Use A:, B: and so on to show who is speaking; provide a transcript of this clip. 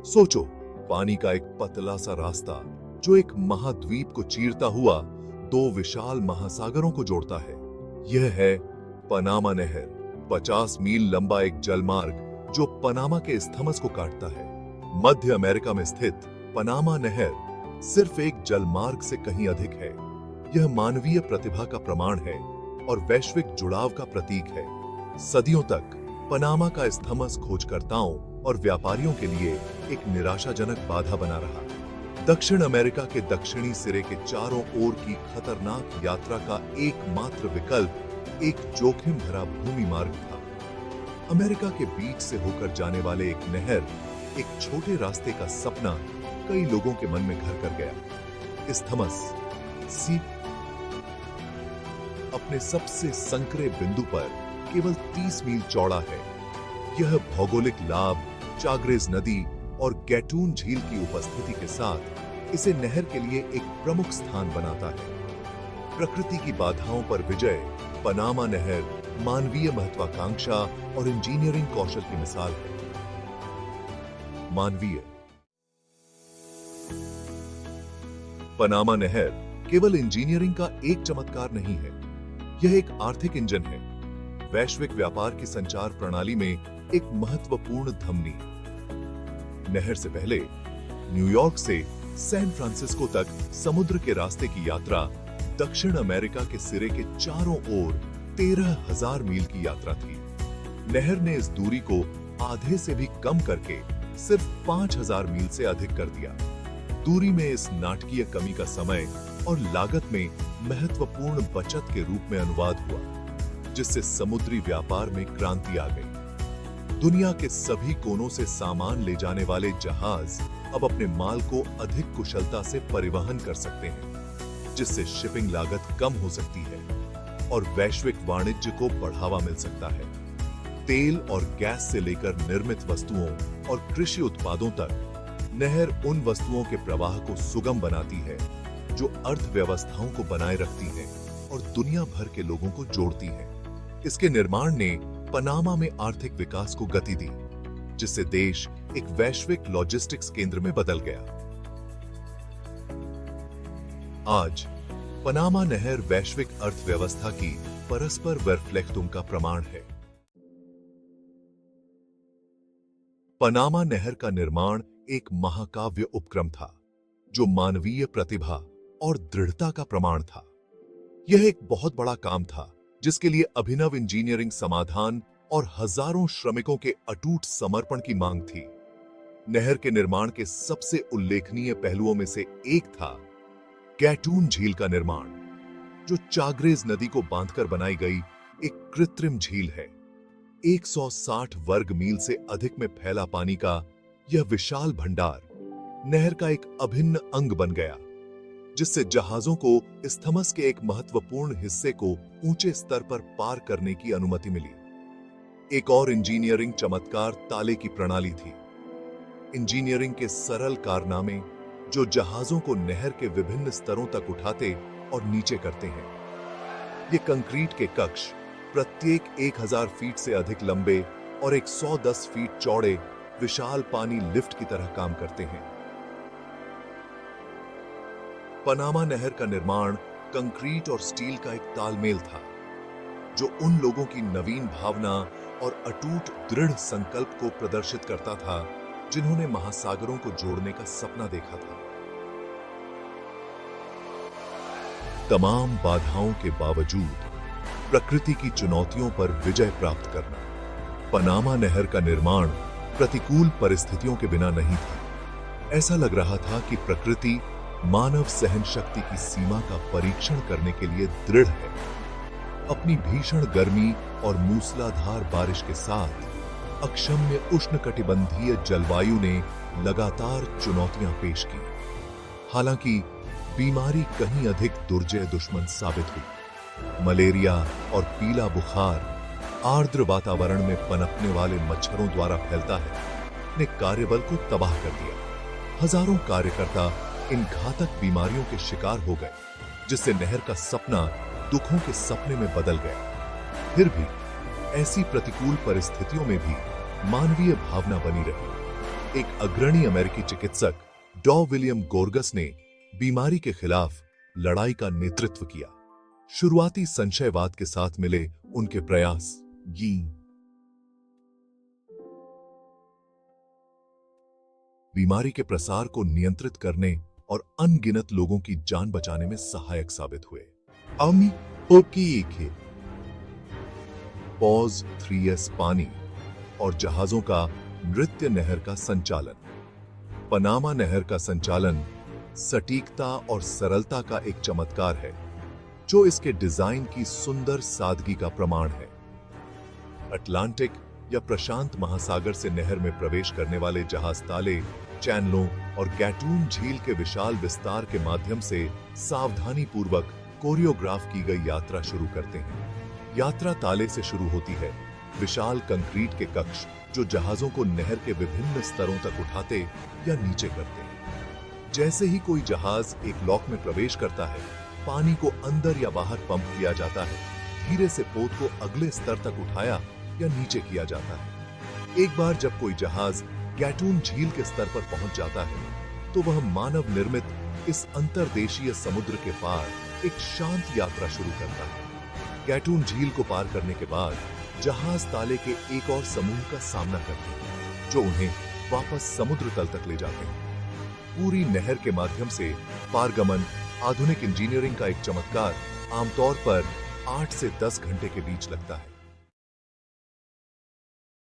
A: सोचो, पानी का एक पतला सा रास्ता जो एक महाद्वीप को चीरता हुआ दो विशाल महासागरों को जोड़ता है। यह है पनामा नहर, 50 मील लंबा एक जलमार्ग जो पनामा के इस्थमस को काटता है। मध्य अमेरिका में स्थित पनामा नहर सिर्फ एक जलमार्ग से कहीं अधिक है। यह मानवीय प्रतिभा का प्रमाण है और वैश्विक जुड़ाव का प्रतीक है। सदियों तक पनामा का इस्थमस खोजकर्ताओं और व्यापारियों के लिए एक निराशाजनक बाधा बना रहा। दक्षिण अमेरिका के दक्षिणी सिरे के चारों ओर की खतरनाक यात्रा का एकमात्र विकल्प एक जोखिम भरा भूमि मार्ग था। अमेरिका के बीच से होकर जाने वाले एक नहर, एक छोटे रास्ते का सपना कई लोगों के मन में घर कर गया। इस्थमस सी अपने सबसे संकरे बिंदु पर केवल 30 मील चौड़ा है। यह भौगोलिक लाभ, चाग्रेज नदी और गैटून झील की उपस्थिति के साथ इसे नहर के लिए एक प्रमुख स्थान बनाता है। प्रकृति की बाधाओं पर विजय, पनामा नहर मानवीय महत्वाकांक्षा और इंजीनियरिंग कौशल की मिसाल है। मानवीय पनामा नहर केवल इंजीनियरिंग का एक चमत्कार नहीं है, यह एक आर्थिक इंजन है, वैश्विक व्यापार की संचार प्रणाली में एक महत्वपूर्ण धमनी। नहर से पहले न्यूयॉर्क से सैन फ्रांसिस्को तक समुद्र के रास्ते की यात्रा दक्षिण अमेरिका के सिरे के चारों ओर 13,000 मील की यात्रा थी। नहर ने इस दूरी को आधे से भी कम करके सिर्फ 5,000 मील से अधिक कर दिया। दूरी में इस नाटकीय कमी का समय और लागत में महत्वपूर्ण बचत के रूप में अनुवाद हुआ, जिससे समुद्री व्यापार में क्रांति आ गई। दुनिया के सभी कोनों से सामान ले जाने वाले जहाज अब अपने माल को अधिक कुशलता से परिवहन कर सकते हैं, जिससे शिपिंग लागत कम हो सकती है और वैश्विक वाणिज्य को बढ़ावा मिल सकता है। तेल और गैस से लेकर निर्मित वस्तुओं और कृषि उत्पादों तक नहर उन वस्तुओं के प्रवाह को सुगम बनाती है जो अर्थव्यवस्थाओं को बनाए रखती है और दुनिया भर के लोगों को जोड़ती है। इसके निर्माण ने पनामा में आर्थिक विकास को गति दी, जिससे देश एक वैश्विक लॉजिस्टिक्स केंद्र में बदल गया। आज पनामा नहर वैश्विक अर्थव्यवस्था की परस्पर वर्फलेक्तुम का प्रमाण है। पनामा नहर का निर्माण एक महाकाव्य उपक्रम था, जो मानवीय प्रतिभा और दृढ़ता का प्रमाण था। यह एक बहुत बड़ा काम था, जिसके लिए अभिनव इंजीनियरिंग समाधान और हजारों श्रमिकों के अटूट समर्पण की मांग थी। नहर के निर्माण के सबसे उल्लेखनीय पहलुओं में से एक था गैटून झील का निर्माण, जो चाग्रेज नदी को बांधकर बनाई गई एक कृत्रिम झील है। 160 वर्ग मील से अधिक में फैला पानी का यह विशाल भंडार नहर का एक अभिन्न अंग बन गया, जिससे जहाजों को इस्थमस के एक महत्वपूर्ण हिस्से को ऊंचे स्तर पर पार करने की अनुमति मिली। एक और इंजीनियरिंग चमत्कार ताले की प्रणाली थी। इंजीनियरिंग के सरल कारनामे जो जहाजों को नहर के विभिन्न स्तरों तक उठाते और नीचे करते हैं। ये कंक्रीट के कक्ष प्रत्येक 1000 फीट से अधिक लंबे और 110 फीट चौड़े विशाल पानी लिफ्ट की तरह काम करते हैं। पनामा नहर का निर्माण कंक्रीट और स्टील का एक तालमेल था, जो उन लोगों की नवीन भावना और अटूट दृढ़ संकल्प को प्रदर्शित करता था जिन्होंने महासागरों को जोड़ने का सपना देखा था। तमाम बाधाओं के बावजूद प्रकृति की चुनौतियों पर विजय प्राप्त करना। पनामा नहर का निर्माण प्रतिकूल परिस्थितियों के बिना नहीं था। ऐसा लग रहा था कि प्रकृति मानव सहन शक्ति की सीमा का परीक्षण करने के लिए दृढ़ है। अपनी भीषण गर्मी और मूसलाधार बारिश के साथ अक्षम्य उष्णकटिबंधीय जलवायु ने लगातार चुनौतियां पेश की। हालांकि बीमारी कहीं अधिक दुर्जय दुश्मन साबित हुई। मलेरिया और पीला बुखार आर्द्र वातावरण में पनपने वाले मच्छरों द्वारा फैलता है, ने कार्यबल को तबाह कर दिया। हजारों कार्यकर्ता इन घातक बीमारियों के शिकार हो गए, जिससे नहर का सपना दुखों के सपने में बदल गया। फिर भी ऐसी प्रतिकूल परिस्थितियों में भी मानवीय भावना बनी रही। एक अग्रणी अमेरिकी चिकित्सक डॉ विलियम गोर्गस ने बीमारी के खिलाफ लड़ाई का नेतृत्व किया। शुरुआती संशयवाद के साथ मिले उनके प्रयास बीमारी के प्रसार को नियंत्रित करने और अनगिनत लोगों की जान बचाने में सहायक साबित हुए। पॉज 3S पानी और जहाजों का नृत्य नहर का संचालन। पनामा नहर का संचालन सटीकता और सरलता का एक चमत्कार है, जो इसके डिजाइन की सुंदर सादगी का प्रमाण है। अटलांटिक या प्रशांत महासागर से नहर में प्रवेश करने वाले जहाज ताले, चैनलों और गैटून झील के विशाल विस्तार के माध्यम से सावधानी पूर्वक कोरियोग्राफ की गई यात्रा शुरू करते हैं। यात्रा ताले से शुरू होती है, विशाल कंक्रीट के कक्ष जो जहाजों को नहर के विभिन्न स्तरों तक उठाते या नीचे करते हैं। जैसे ही कोई जहाज एक लॉक में प्रवेश करता है, पानी को अंदर या बाहर पंप किया जाता है। धीरे से पोत को अगले स्तर तक उठाया या नीचे किया जाता है। एक बार जब कोई जहाज गैटून झील के स्तर पर पहुंच जाता है, तो वह मानव निर्मित इस अंतर्देशीय समुद्र के पार एक शांत यात्रा शुरू करता है। गैटून झील को पार करने के बाद जहाज ताले के एक और समूह का सामना करते हैं, जो उन्हें वापस समुद्र तल तक ले जाते हैं। पूरी नहर के माध्यम से पारगमन आधुनिक इंजीनियरिंग का एक चमत्कार आमतौर पर 8 से 10 घंटे के बीच लगता है।